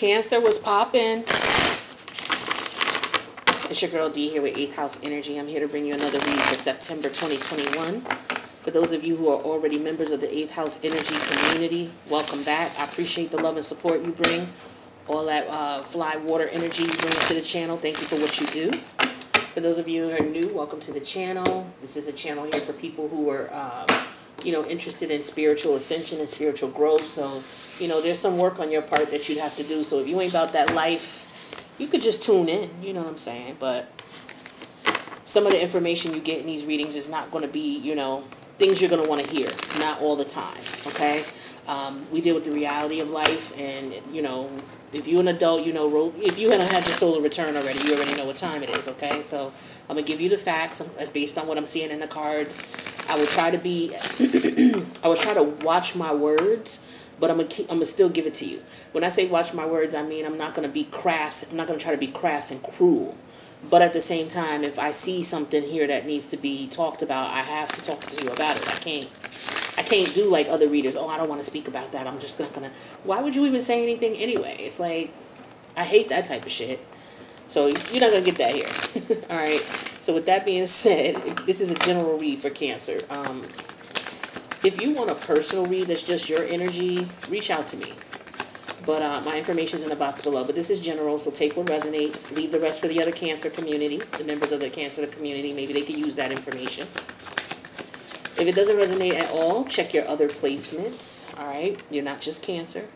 Cancer was popping. It's your girl D here with 8th House Energy. I'm here to bring you another read for September 2021. For those of you who are already members of the 8th House Energy community, welcome back. I appreciate the love and support you bring. All that fly water energy you bring to the channel. Thank you for what you do. For those of you who are new, welcome to the channel. This is a channel here for people who are, interested in spiritual ascension and spiritual growth. So, there's some work on your part that you'd have to do. So if you ain't about that life, you could just tune in. You know what I'm saying? But some of the information you get in these readings is not going to be, things you're going to want to hear. Not all the time, okay? We deal with the reality of life, and, if you're an adult, if you haven't had your solar return already, you already know what time it is, okay? So I'm going to give you the facts based on what I'm seeing in the cards. I will try to be, I will try to watch my words, but I'm gonna still give it to you. When I say watch my words, I mean I'm not going to be crass. I'm not going to try to be crass and cruel. But at the same time, if I see something here that needs to be talked about, I have to talk to you about it. I can't do like other readers. Oh, I don't want to speak about that. I'm just not going to. Why would you even say anything anyway? It's like, I hate that type of shit. So you're not going to get that here. All right. So with that being said, this is a general read for Cancer. If you want a personal read that's just your energy, reach out to me. But my information is in the box below. But this is general, so take what resonates. Leave the rest for the other Cancer community, the members of the Cancer community. Maybe they could use that information. If it doesn't resonate at all, check your other placements. All right? You're not just Cancer.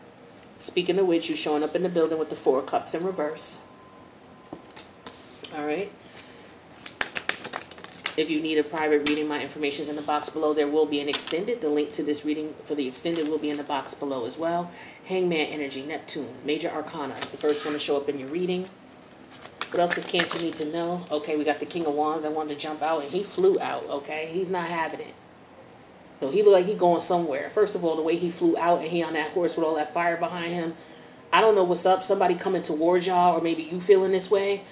Speaking of which, you're showing up in the building with the 4 of Cups in reverse. All right? If you need a private reading, my information is in the box below. There will be an extended. The link to this reading for the extended will be in the box below as well. Hangman energy, Neptune, major arcana. The first one to show up in your reading. What else does Cancer need to know? Okay, we got the King of Wands that wanted to jump out, and he flew out, okay? He's not having it. So he looked like he going somewhere. First of all, the way he flew out and he on that horse with all that fire behind him. I don't know what's up. Somebody coming towards y'all, or maybe you feeling this way.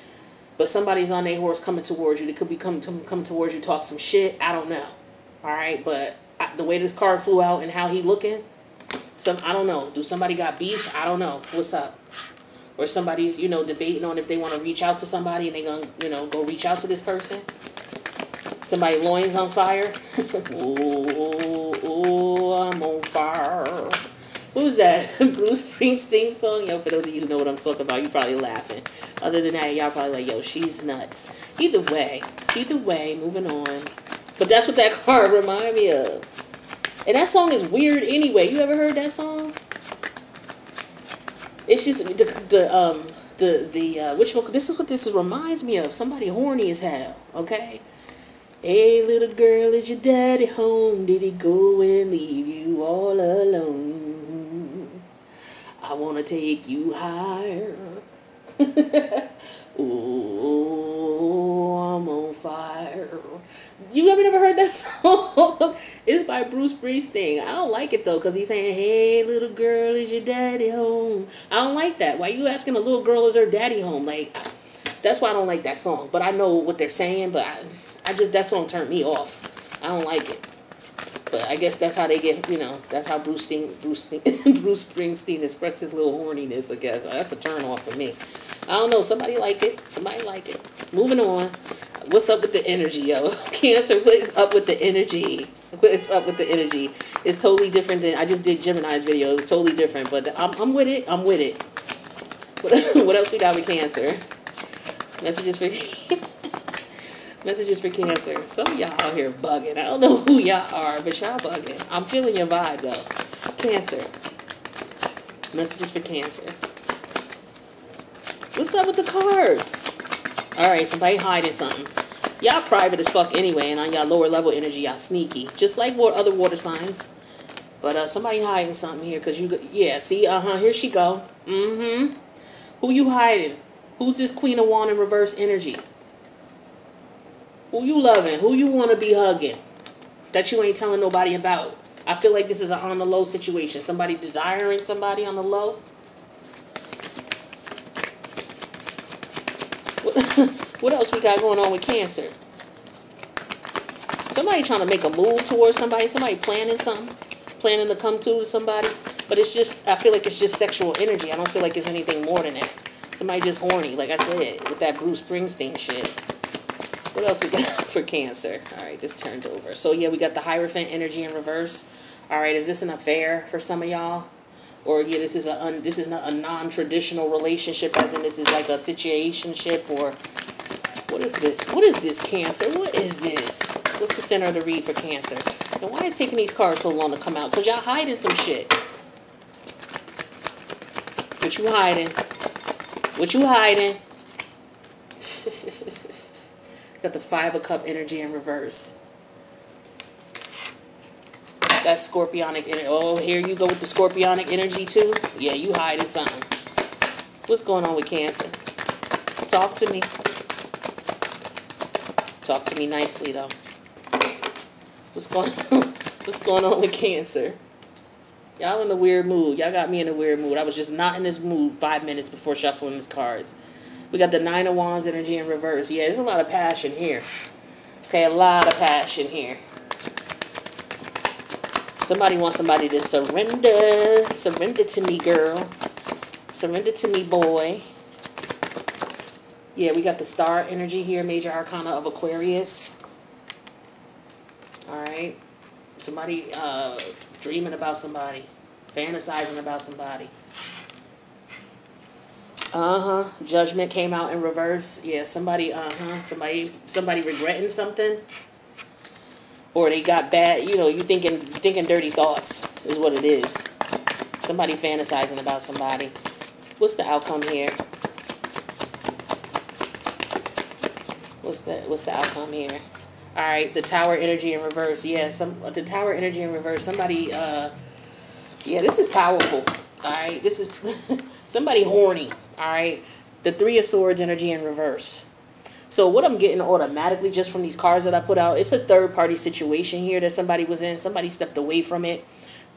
But somebody's on their horse coming towards you. They could be coming towards you, talk some shit. I don't know. All right, but the way this card flew out and how he looking, I don't know. Do somebody got beef? I don't know. What's up? Or somebody's, debating on if they want to reach out to somebody and they gonna, go reach out to this person. Somebody loins on fire. Oh, I'm on fire. Who's that? Bruce Springsteen song? Yo, for those of you who know what I'm talking about, you're probably laughing. Other than that, y'all probably like, yo, she's nuts. Either way, moving on. But that's what that card reminded me of. And that song is weird anyway. You ever heard that song? It's just this is what this reminds me of. Somebody horny as hell, okay? Hey, little girl, is your daddy home? Did he go and leave you all alone? I want to take you higher. Oh, I'm on fire. You ever never heard that song? It's by Bruce Springsteen. I don't like it, though, because he's saying, hey, little girl, is your daddy home? I don't like that. Why you asking a little girl, is her daddy home? Like, that's why I don't like that song. But I know what they're saying, but that song turned me off. I don't like it. But I guess that's how they get, that's how Bruce Springsteen expressed his little horniness, I guess. That's a turn off for me. I don't know. Somebody like it. Moving on. What's up with the energy, yo? Cancer, what is up with the energy? What is up with the energy? It's totally different than, I just did Gemini's video. It was totally different, but I'm with it. I'm with it. What else we got with Cancer? Messages for Cancer. Some of y'all out here bugging. I don't know who y'all are, but y'all bugging. I'm feeling your vibe, though. Cancer. Messages for Cancer. What's up with the cards? Alright, somebody hiding something. Y'all private as fuck anyway, and on y'all lower level energy, y'all sneaky. Just like other water signs. But somebody hiding something here, because yeah, see, here she go. Who you hiding? Who's this Queen of Wands in reverse energy? Who you loving? Who you want to be hugging? That you ain't telling nobody about. I feel like this is an on the low situation. Somebody desiring somebody on the low. What else we got going on with Cancer? Somebody trying to make a move towards somebody. Somebody planning something. Planning to come to somebody. But it's just, I feel like it's just sexual energy. I don't feel like it's anything more than that. Somebody just horny, like I said, with that Bruce Springsteen shit. What else we got for Cancer? All right, this turned over. So, yeah, we got the Hierophant energy in reverse. All right, is this an affair for some of y'all? Or, yeah, this is not a non-traditional relationship, as in this is like a situationship, or what is this? What is this, Cancer? What is this? What's the center of the read for Cancer? And why is taking these cards so long to come out? Because y'all hiding some shit. What you hiding? What you hiding? Got the Five of Cup energy in reverse. That Scorpionic energy. Oh, here you go with the Scorpionic energy too. Yeah, you hiding something. What's going on with Cancer? Talk to me. Talk to me nicely though. What's going on? What's going on with Cancer? Y'all in a weird mood. Y'all got me in a weird mood. I was just not in this mood 5 minutes before shuffling these cards. We got the Nine of Wands energy in reverse. Yeah, there's a lot of passion here. Okay, a lot of passion here. Somebody wants somebody to surrender. Surrender to me, girl. Surrender to me, boy. Yeah, we got the Star energy here. Major Arcana of Aquarius. Alright. Somebody dreaming about somebody. Fantasizing about somebody. Judgment came out in reverse. Yeah, somebody regretting something. Or they got bad, you know, you thinking dirty thoughts is what it is. Somebody fantasizing about somebody. What's the outcome here? What's the outcome here? All right, the Tower energy in reverse. Yeah, the Tower energy in reverse. Somebody yeah, this is powerful. All right, this is somebody horny. All right, the Three of Swords energy in reverse. So what I'm getting automatically just from these cards that I put out, it's a third-party situation here that somebody was in. Somebody stepped away from it,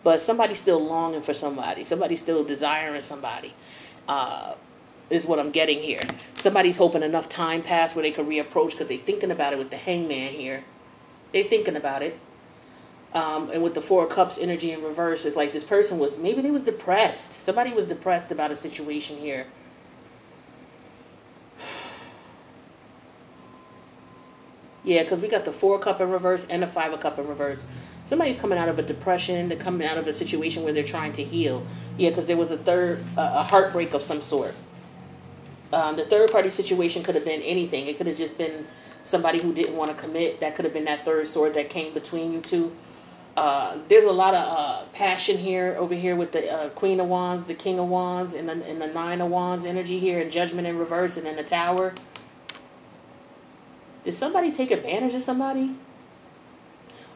but somebody's still longing for somebody. Somebody's still desiring somebody, is what I'm getting here. Somebody's hoping enough time passed where they could reapproach because they're thinking about it with the Hangman here. They're thinking about it. And with the Four of Cups energy in reverse, it's like this person was, maybe they was depressed. Somebody was depressed about a situation here. Yeah, because we got the Four of Cup in reverse and the Five of Cup in reverse. Somebody's coming out of a depression. They're coming out of a situation where they're trying to heal. Yeah, because there was a heartbreak of some sort. The third party situation could have been anything. It could have just been somebody who didn't want to commit. That could have been that third sword that came between you two. There's a lot of passion here, over here with the Queen of Wands, the King of Wands, and the Nine of Wands energy here, and Judgment in reverse, and then the Tower. Did somebody take advantage of somebody?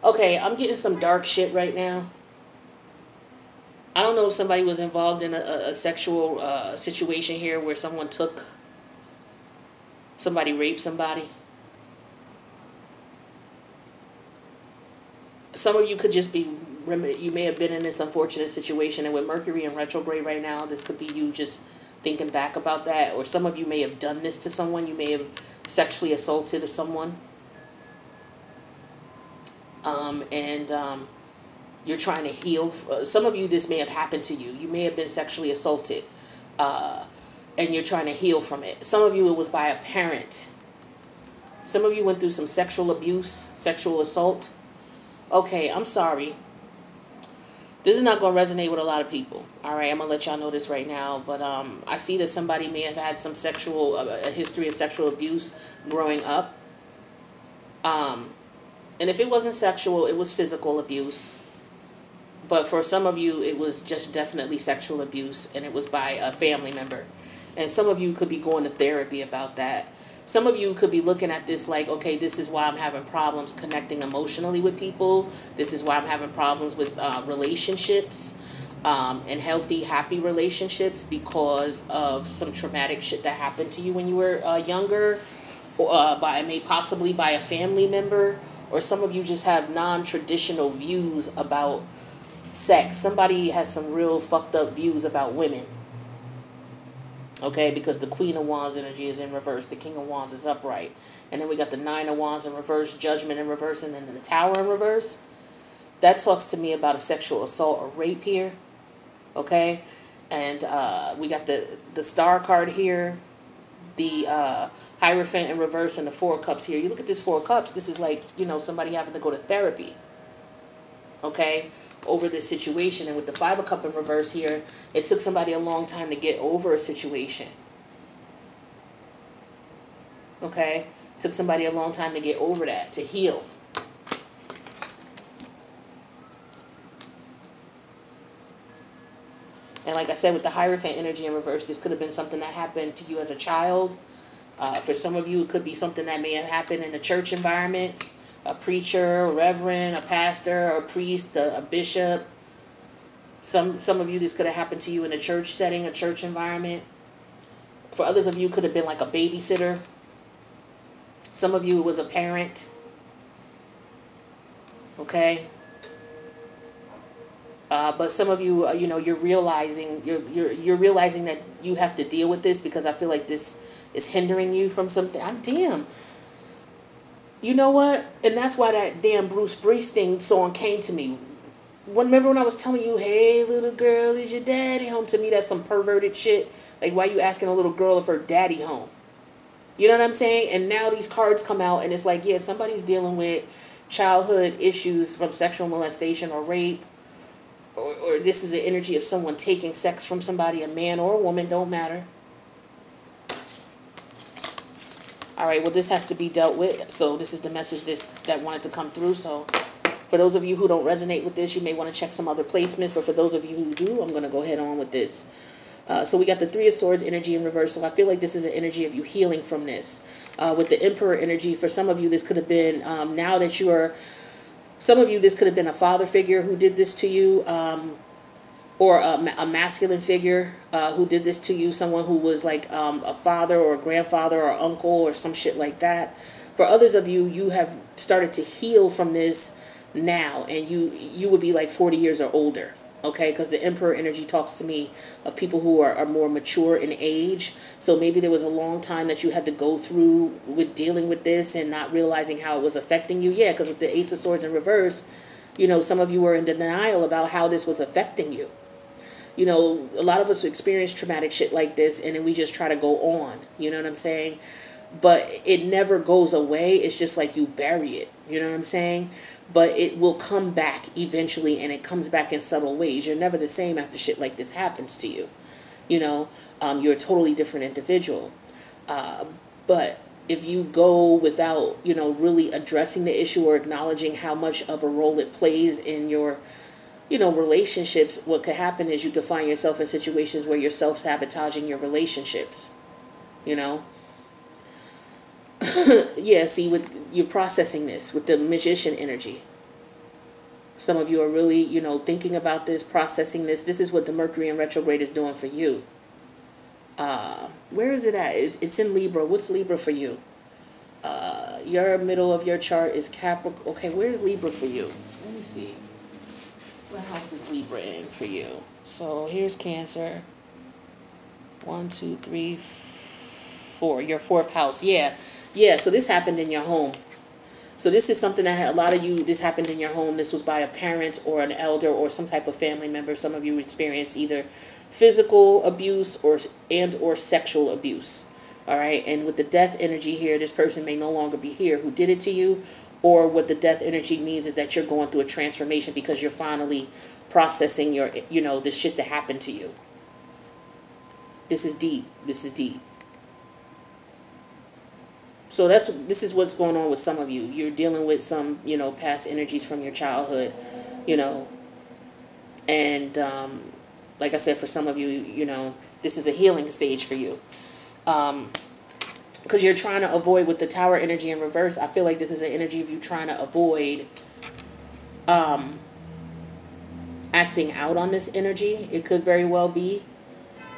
Okay, I'm getting some dark shit right now. I don't know if somebody was involved in a sexual situation here where somebody raped somebody. Some of you could just be, you may have been in this unfortunate situation, and with Mercury in retrograde right now, this could be you just thinking back about that. Or some of you may have done this to someone. You may have sexually assaulted someone. You're trying to heal. Some of you, this may have happened to you. You may have been sexually assaulted. And you're trying to heal from it. Some of you, it was by a parent. Some of you went through some sexual abuse, sexual assault. Okay, I'm sorry. This is not going to resonate with a lot of people. All right, I'm going to let y'all know this right now. But I see that somebody may have had some sexual, a history of sexual abuse growing up. And if it wasn't sexual, it was physical abuse. But for some of you, it was just definitely sexual abuse, and it was by a family member. And some of you could be going to therapy about that. Some of you could be looking at this like, okay, this is why I'm having problems connecting emotionally with people. This is why I'm having problems with relationships and healthy, happy relationships, because of some traumatic shit that happened to you when you were younger, or possibly by a family member. Or some of you just have non-traditional views about sex. Somebody has some real fucked up views about women. Okay, because the Queen of Wands energy is in reverse. The King of Wands is upright. And then we got the Nine of Wands in reverse, Judgment in reverse, and then the Tower in reverse. That talks to me about a sexual assault or rape here. Okay? And we got the star card here, the Hierophant in reverse, and the Four of Cups here. You look at this Four of Cups, this is like, you know, somebody having to go to therapy, okay, over this situation. And with the Five of Cups in reverse here, it took somebody a long time to get over a situation, okay? It took somebody a long time to get over that, to heal. And like I said, with the Hierophant energy in reverse, this could have been something that happened to you as a child. For some of you, it could be something that may have happened in a church environment. A preacher, a reverend, a pastor, a priest, a bishop. Some of you, this could have happened to you in a church setting, a church environment. For others of you, it could have been like a babysitter. Some of you, it was a parent. Okay? But some of you, you know, you're realizing that you have to deal with this, because I feel like this is hindering you from something. Damn. You know what? And that's why that damn Bruce Springsteen song came to me. Remember when I was telling you, hey, little girl, is your daddy home? To me, that's some perverted shit. Like, why you asking a little girl if her daddy home? You know what I'm saying? And now these cards come out, and it's like, yeah, somebody's dealing with childhood issues from sexual molestation or rape. Or this is the energy of someone taking sex from somebody, a man or a woman, don't matter. All right, well, this has to be dealt with. So this is the message that wanted to come through. So for those of you who don't resonate with this, you may want to check some other placements. But for those of you who do, I'm going to go ahead on with this. So we got the Three of Swords energy in reverse. So I feel like this is an energy of you healing from this. With the Emperor energy, for some of you, this could have been, now that you are... Some of you, this could have been a father figure who did this to you, or a masculine figure who did this to you, someone who was like a father or a grandfather or uncle or some shit like that. For others of you, you have started to heal from this now, and you would be like 40 years or older. Okay, because the Emperor energy talks to me of people who are more mature in age. So maybe there was a long time that you had to go through with dealing with this and not realizing how it was affecting you. Yeah, because with the Ace of Swords in reverse, you know, some of you were in denial about how this was affecting you. You know, a lot of us experience traumatic shit like this, and then we just try to go on. You know what I'm saying? But it never goes away. It's just like you bury it. You know what I'm saying? But it will come back eventually, and it comes back in subtle ways. You're never the same after shit like this happens to you. You know, you're a totally different individual. But if you go without, you know, really addressing the issue or acknowledging how much of a role it plays in your, you know, relationships, what could happen is you could find yourself in situations where you're self-sabotaging your relationships. You know? Yeah, see, you're processing this with the Magician energy. Some of you are really, you know, thinking about this, processing this. This is what the Mercury in retrograde is doing for you. Where is it at? It's in Libra. What's Libra for you? Your middle of your chart is Capricorn. Okay, where's Libra for you? Let me see. What house is Libra in for you? So here's Cancer. 1, 2, 3, 4. Your fourth house. Yeah. Yeah, so this happened in your home. So this is something that had, a lot of you, this happened in your home. This was by a parent or an elder or some type of family member. Some of you experienced either physical abuse or sexual abuse. All right, and with the death energy here, this person may no longer be here who did it to you, or what the death energy means is that you're going through a transformation because you're finally processing your, you know, the shit that happened to you. This is deep. This is deep. So this is what's going on with some of you. You're dealing with some, you know, past energies from your childhood, you know. And like I said, for some of you, you know, this is a healing stage for you. Because you're trying to avoid, with the Tower energy in reverse, I feel like this is an energy of you trying to avoid acting out on this energy. It could very well be.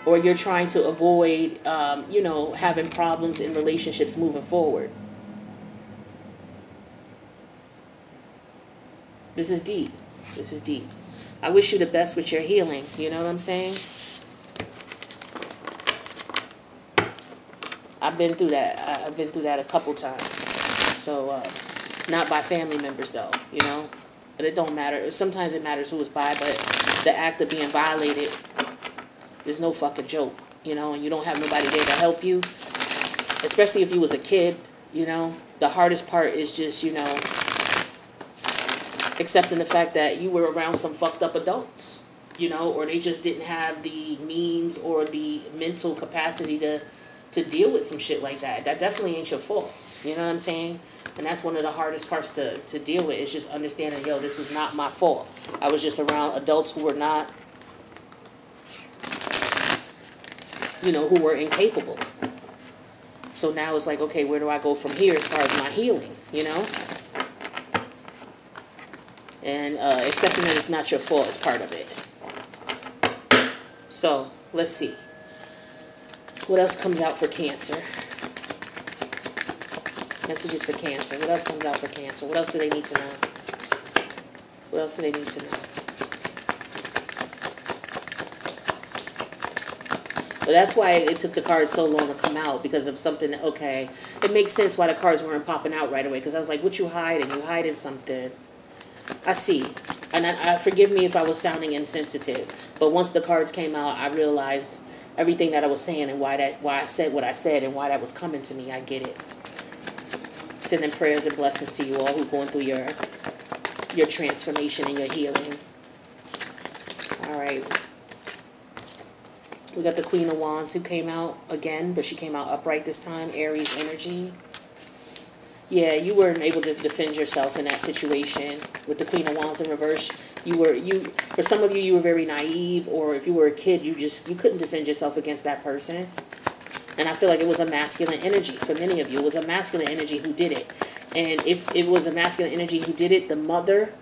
Or you're trying to avoid, you know, having problems in relationships moving forward. This is deep. This is deep. I wish you the best with your healing. You know what I'm saying? I've been through that. I've been through that a couple times. So, not by family members, though, you know. But it don't matter. Sometimes it matters who it's by, but the act of being violated is no fucking joke, you know, and you don't have nobody there to help you, especially if you was a kid, you know. The hardest part is just, you know, accepting the fact that you were around some fucked up adults, you know, or they just didn't have the means or the mental capacity to deal with some shit like that. That definitely ain't your fault. You know what I'm saying? And that's one of the hardest parts to deal with, is just understanding, yo, this is not my fault. I was just around adults who were not, you know, who were incapable. So now it's like, okay, where do I go from here as far as my healing, you know? And accepting that it's not your fault is part of it. So, let's see. What else comes out for Cancer? Messages for Cancer. What else comes out for Cancer? What else do they need to know? What else do they need to know? Well, that's why it took the cards so long to come out, because of something. Okay, it makes sense why the cards weren't popping out right away, because I was like, what you hiding? You hiding something. I see. And I forgive me if I was sounding insensitive, but once the cards came out, I realized everything that I was saying and why I said what I said and why that was coming to me. I get it. Sending prayers and blessings to you all who are going through your transformation and your healing. All right. We got the Queen of Wands who came out again, but she came out upright this time. Aries energy. Yeah, you weren't able to defend yourself in that situation with the Queen of Wands in reverse. For some of you, you were very naive, or if you were a kid, you couldn't defend yourself against that person. And I feel like it was a masculine energy for many of you. It was a masculine energy who did it. And if it was a masculine energy who did it, the mother,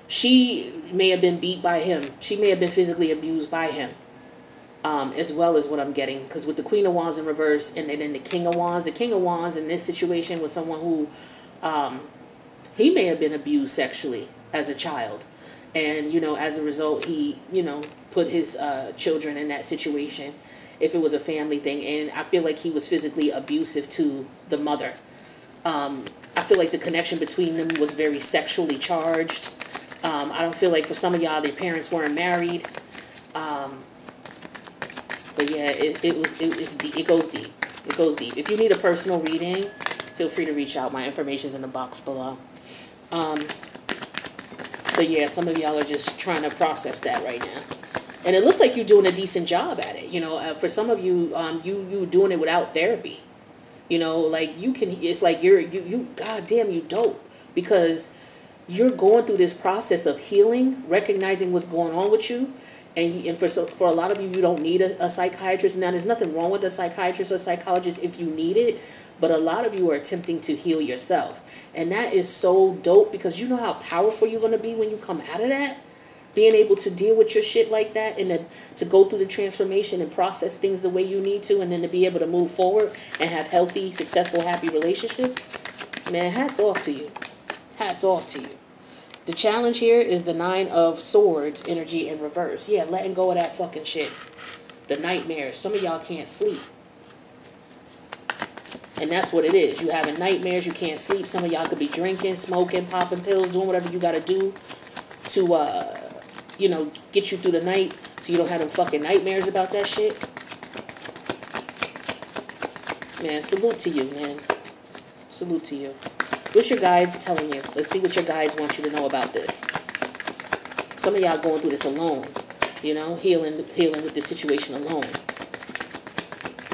she may have been beat by him. She may have been physically abused by him. As well as what I'm getting. Because with the Queen of Wands in reverse and then the King of Wands in this situation was someone who, he may have been abused sexually as a child. And, you know, as a result, he, you know, put his children in that situation, if it was a family thing. And I feel like he was physically abusive to the mother. I feel like the connection between them was very sexually charged. I don't feel like for some of y'all, their parents weren't married. But yeah, it goes deep. It goes deep. If you need a personal reading, feel free to reach out. My information is in the box below. But yeah, some of y'all are just trying to process that right now. And it looks like you're doing a decent job at it. You know, for some of you, you doing it without therapy. You know, like you can, it's like you goddamn, you dope. Because you're going through this process of healing, recognizing what's going on with you. And for a lot of you, you don't need a psychiatrist. Now, there's nothing wrong with a psychiatrist or psychologist if you need it. But a lot of you are attempting to heal yourself. And that is so dope, because you know how powerful you're going to be when you come out of that. Being able to deal with your shit like that, and then to go through the transformation and process things the way you need to, and then to be able to move forward and have healthy, successful, happy relationships. Man, hats off to you. Hats off to you. The challenge here is the 9 of Swords energy in reverse. Yeah, letting go of that fucking shit. The nightmares. Some of y'all can't sleep. And that's what it is. You having nightmares, you can't sleep. Some of y'all could be drinking, smoking, popping pills, doing whatever you got to do to, you know, get you through the night so you don't have them fucking nightmares about that shit. Man, salute to you, man. Salute to you. What's your guides telling you? Let's see what your guides want you to know about this. Some of y'all going through this alone. You know, healing with this situation alone.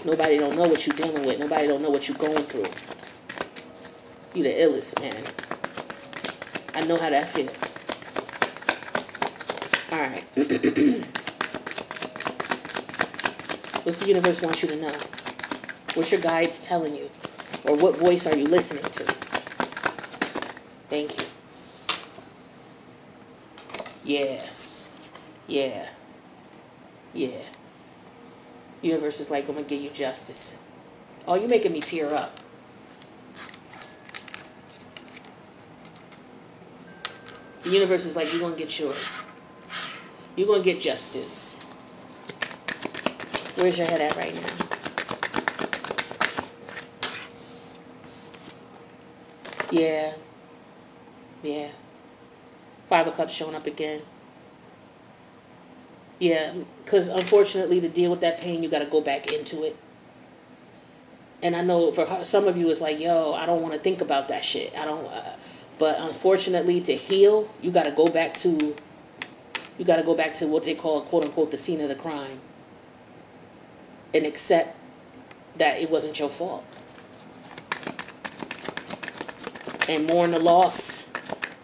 Nobody don't know what you're dealing with. Nobody don't know what you're going through. You the illest, man. I know how that feels. Alright. What's the universe want you to know? What's your guides telling you? Or what voice are you listening to? Thank you. Yeah. Yeah. Yeah. Universe is like, I'm going to give you justice. Oh, you're making me tear up. The universe is like, you're going to get yours. You're going to get justice. Where's your head at right now? Yeah. Yeah. Five of Cups showing up again. Yeah, because unfortunately, to deal with that pain, you got to go back into it. And I know for some of you, it's like, yo, I don't want to think about that shit. I don't. But unfortunately, to heal, you got to go back to. You got to go back to what they call, quote unquote, the scene of the crime, and accept that it wasn't your fault, and mourn the loss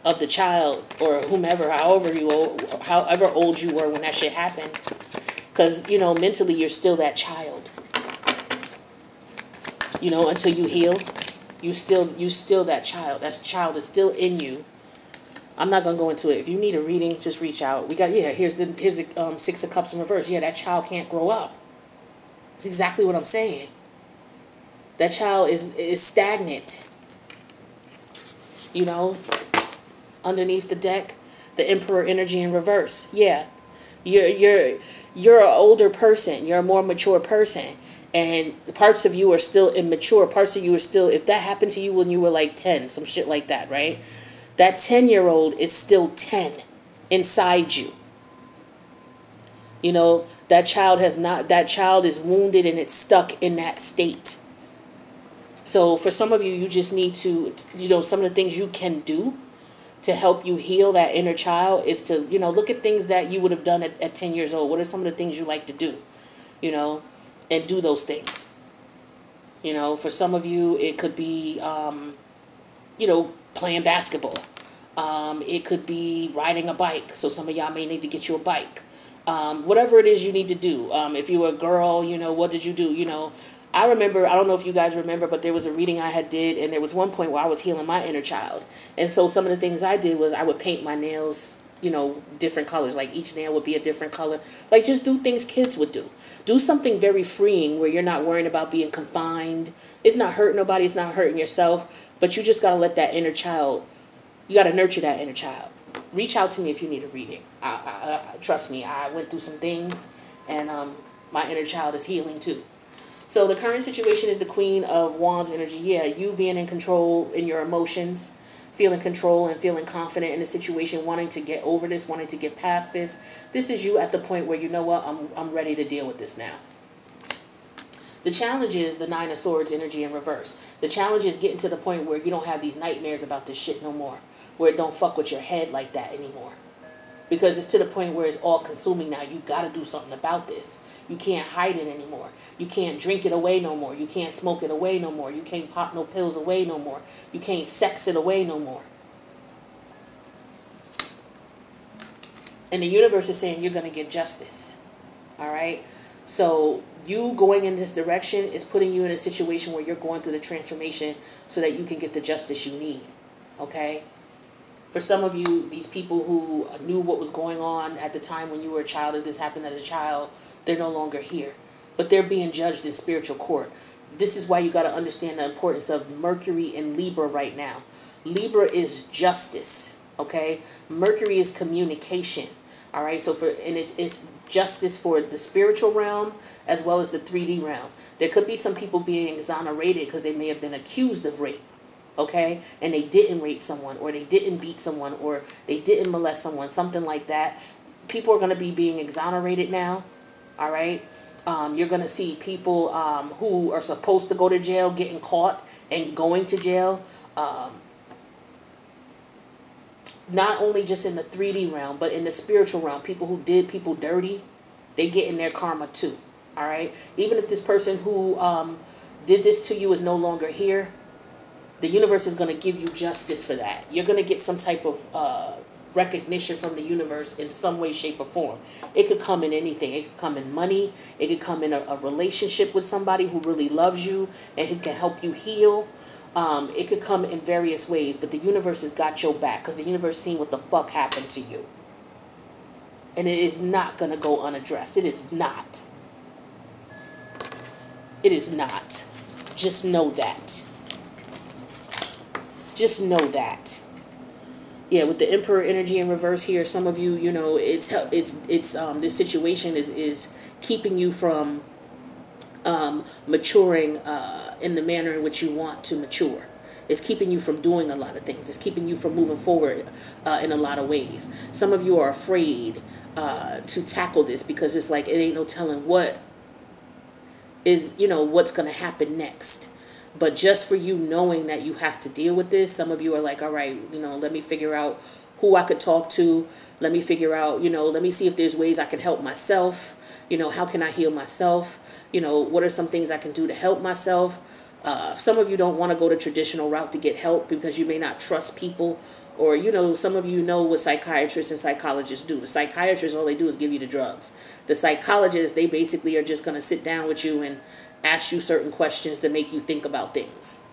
of the child or whomever, however old you were when that shit happened. Because, you know, mentally you're still that child. You know, until you heal, you still that child. That child is still in you. I'm not gonna go into it. If you need a reading, just reach out. We got, yeah, here's the Six of Cups in reverse. Yeah, that child can't grow up. That's exactly what I'm saying. That child is stagnant. You know, underneath the deck, the Emperor energy in reverse. Yeah, you're an older person. You're a more mature person, and parts of you are still immature. Parts of you are still. If that happened to you when you were like 10, some shit like that, right? That 10-year-old is still 10 inside you. You know, that child is wounded and it's stuck in that state. So for some of you, you just need to, you know, some of the things you can do to help you heal that inner child is to, you know, look at things that you would have done at 10 years old. What are some of the things you like to do, you know, and do those things. You know, for some of you, it could be, you know, playing basketball. It could be riding a bike. So some of y'all may need to get you a bike. Whatever it is you need to do. If you were a girl, you know, what did you do? You know, I remember, I don't know if you guys remember, but there was a reading I had did, and there was one point where I was healing my inner child. And so some of the things I did was I would paint my nails, you know, different colors. Like each nail would be a different color. Like just do things kids would do. Do something very freeing where you're not worrying about being confined. It's not hurting nobody. It's not hurting yourself. But you just got to let that inner child, you got to nurture that inner child. Reach out to me if you need a reading. Trust me, I went through some things, and my inner child is healing too. So the current situation is the Queen of Wands energy. Yeah, you being in control in your emotions, feeling control and feeling confident in the situation, wanting to get over this, wanting to get past this. This is you at the point where, you know what, I'm ready to deal with this now. The challenge is the Nine of Swords energy in reverse. The challenge is getting to the point where you don't have these nightmares about this shit no more, where it don't fuck with your head like that anymore. Because it's to the point where it's all consuming now. You got to do something about this. You can't hide it anymore. You can't drink it away no more. You can't smoke it away no more. You can't pop no pills away no more. You can't sex it away no more. And the universe is saying you're going to get justice. All right? So you going in this direction is putting you in a situation where you're going through the transformation so that you can get the justice you need. Okay? For some of you, these people who knew what was going on at the time when you were a child, if this happened as a child, they're no longer here. But they're being judged in spiritual court. This is why you got to understand the importance of Mercury and Libra right now. Libra is justice, okay? Mercury is communication, all right? So it's justice for the spiritual realm as well as the 3D realm. There could be some people being exonerated because they may have been accused of rape. Okay, and they didn't rape someone, or they didn't beat someone, or they didn't molest someone, something like that. People are going to be being exonerated now. All right, you're going to see people who are supposed to go to jail getting caught and going to jail. Not only just in the 3D realm, but in the spiritual realm. People who did people dirty, they get in their karma too. All right, even if this person who did this to you is no longer here, the universe is going to give you justice for that. You're going to get some type of recognition from the universe in some way, shape, or form. It could come in anything. It could come in money. It could come in a relationship with somebody who really loves you and who can help you heal. It could come in various ways, but the universe has got your back because the universe seen what the fuck happened to you. And it is not going to go unaddressed. It is not. It is not. Just know that. Just know that. Yeah, with the Emperor energy in reverse here, some of you, you know, it's this situation is keeping you from maturing in the manner in which you want to mature. It's keeping you from doing a lot of things. It's keeping you from moving forward in a lot of ways. Some of you are afraid to tackle this because it's like it ain't no telling what is, what's going to happen next. But just for you knowing that you have to deal with this, some of you are like, all right, let me figure out who I could talk to. Let me figure out, let me see if there's ways I can help myself. How can I heal myself? What are some things I can do to help myself? Some of you don't want to go the traditional route to get help because you may not trust people. Or, some of you know what psychiatrists and psychologists do. The psychiatrists, all they do is give you the drugs. The psychologists, they basically are just going to sit down with you and ask you certain questions to make you think about things.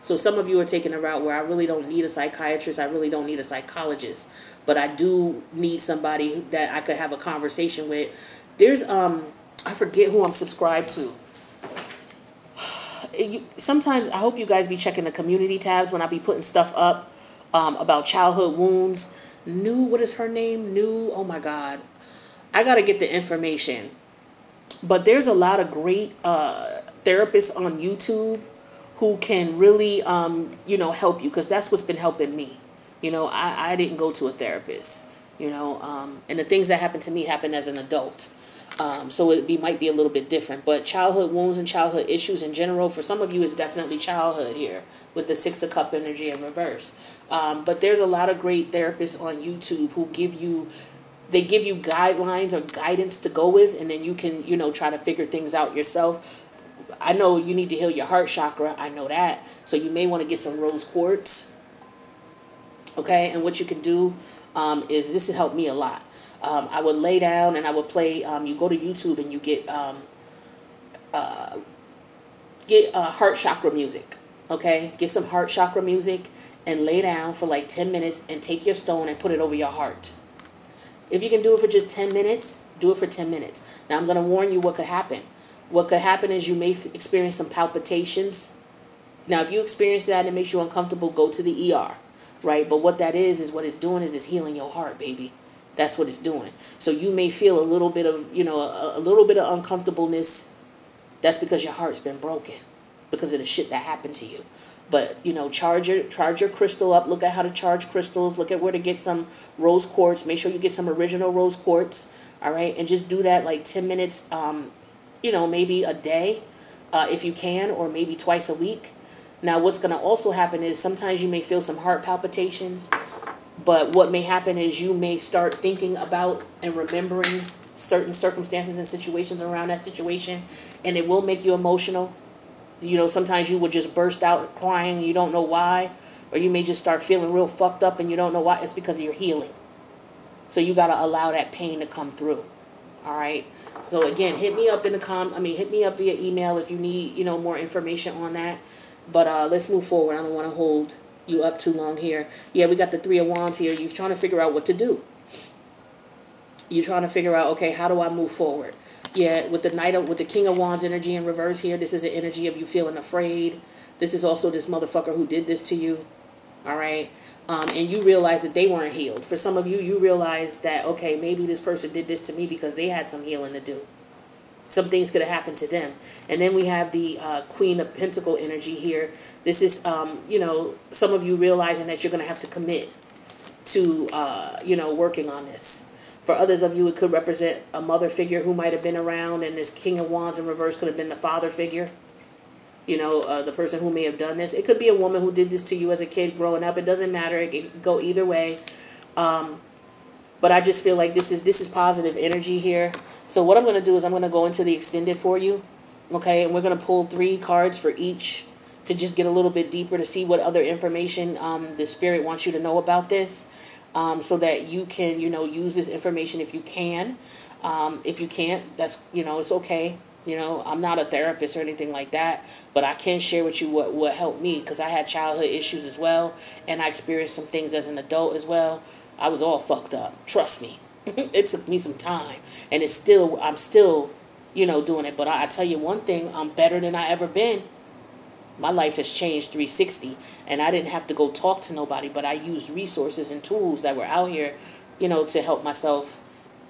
So some of you are taking a route where I really don't need a psychiatrist. I really don't need a psychologist. But I do need somebody that I could have a conversation with. There's, I forget who I'm subscribed to. Sometimes I hope you guys be checking the community tabs when I be putting stuff up about childhood wounds. What is her name? Oh my God. I got to get the information. But there's a lot of great therapists on YouTube who can really, help you, because that's what's been helping me. I didn't go to a therapist, and the things that happened to me happened as an adult. So it might be a little bit different. But childhood wounds and childhood issues in general, for some of you, is definitely childhood here with the Six of Cup energy in reverse. But there's a lot of great therapists on YouTube who give you guidelines or guidance to go with, and then you can, try to figure things out yourself. I know you need to heal your heart chakra. I know that. So you may want to get some rose quartz. Okay, and what you can do is, this has helped me a lot. I would lay down and I would play, you go to YouTube and you get heart chakra music. Okay, get some heart chakra music and lay down for like 10 minutes and take your stone and put it over your heart. If you can do it for just 10 minutes, do it for 10 minutes. Now, I'm going to warn you what could happen. What could happen is you may experience some palpitations. Now, if you experience that and it makes you uncomfortable, go to the ER, right? But what that is what it's doing is it's healing your heart, baby. That's what it's doing. So you may feel a little bit of, a little bit of uncomfortableness. That's because your heart's been broken because of the shit that happened to you. But, charge your crystal up. Look at how to charge crystals. Look at where to get some rose quartz. Make sure you get some original rose quartz. All right. And just do that like 10 minutes, maybe a day if you can, or maybe twice a week. Now, what's going to also happen is sometimes you may feel some heart palpitations. But what may happen is you may start thinking about and remembering certain circumstances and situations around that situation. And it will make you emotional. Sometimes you will just burst out crying and you don't know why. Or you may just start feeling real fucked up and you don't know why. It's because of your healing. So you got to allow that pain to come through. All right. So again, hit me up hit me up via email if you need, more information on that. But let's move forward. I don't want to hold you up too long here. Yeah, we got the Three of Wands here. You're trying to figure out what to do. You're trying to figure out, okay, how do I move forward? Yeah, with the King of Wands energy in reverse here, this is an energy of you feeling afraid. This is also this motherfucker who did this to you. All right. And you realize that they weren't healed. For some of you, you realize that, okay, maybe this person did this to me because they had some healing to do. Some things could have happened to them. And then we have the Queen of Pentacle energy here. This is, some of you realizing that you're going to have to commit to, working on this. For others of you, it could represent a mother figure who might have been around, and this King of Wands in reverse could have been the father figure. The person who may have done this. It could be a woman who did this to you as a kid growing up. It doesn't matter. It can go either way. But I just feel like this is positive energy here. So what I'm going to do is I'm going to go into the extended for you. Okay, and we're going to pull 3 cards for each to just get a little bit deeper to see what other information the Spirit wants you to know about this. So that you can, use this information if you can. If you can't, that's, it's okay. I'm not a therapist or anything like that, but I can share with you what helped me, because I had childhood issues as well, and I experienced some things as an adult as well. I was all fucked up. Trust me. It took me some time, and I'm still, doing it. But I tell you one thing, I'm better than I ever been. My life has changed 360, and I didn't have to go talk to nobody, but I used resources and tools that were out here, to help myself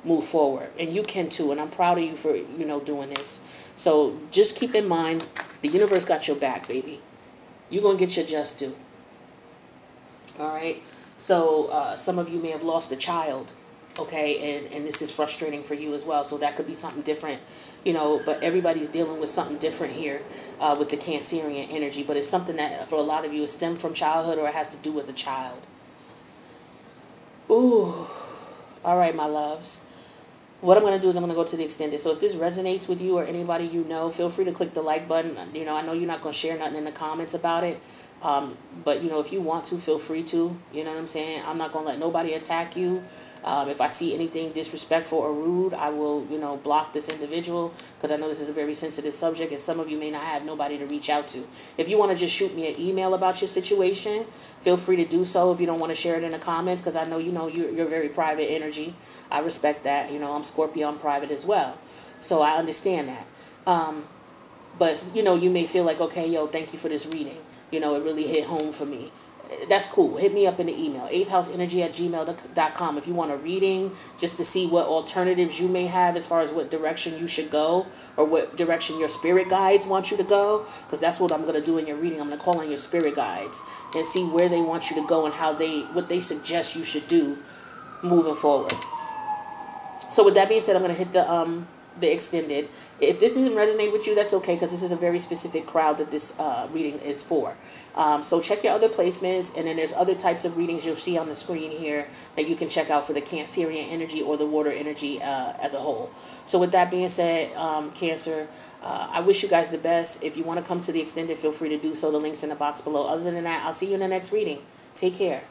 move forward. And you can too, and I'm proud of you for, doing this. So just keep in mind, the universe got your back, baby. You're going to get your just due. All right. So some of you may have lost a child. Okay, and this is frustrating for you as well. So that could be something different, you know. But everybody's dealing with something different here with the Cancerian energy. But it's something that for a lot of you is stemmed from childhood or it has to do with a child. Ooh. All right, my loves. What I'm going to do is I'm going to go to the extended. So if this resonates with you or anybody you know, feel free to click the like button. You know, I know you're not going to share nothing in the comments about it. But, you know, if you want to, feel free to. You know what I'm saying? I'm not going to let nobody attack you. If I see anything disrespectful or rude, I will, you know, block this individual because I know this is a very sensitive subject and some of you may not have nobody to reach out to. If you want to just shoot me an email about your situation, feel free to do so if you don't want to share it in the comments because I know, you know, you're very private energy. I respect that. You know, I'm Scorpio, I'm private as well. So I understand that. But, you know, you may feel like, okay, yo, thank you for this reading. You know, it really hit home for me. That's cool. Hit me up in the email, 8thhouseenergy@gmail.com. If you want a reading, just to see what alternatives you may have as far as what direction you should go or what direction your spirit guides want you to go. Because that's what I'm going to do in your reading. I'm going to call on your spirit guides and see where they want you to go and what they suggest you should do moving forward. So with that being said, I'm going to hit the extended. If this doesn't resonate with you, that's okay because this is a very specific crowd that this reading is for. So check your other placements, and then there's other types of readings you'll see on the screen here that you can check out for the Cancerian energy or the water energy as a whole. So with that being said, Cancer, I wish you guys the best. If you want to come to the extended, feel free to do so. The link's in the box below. Other than that, I'll see you in the next reading. Take care.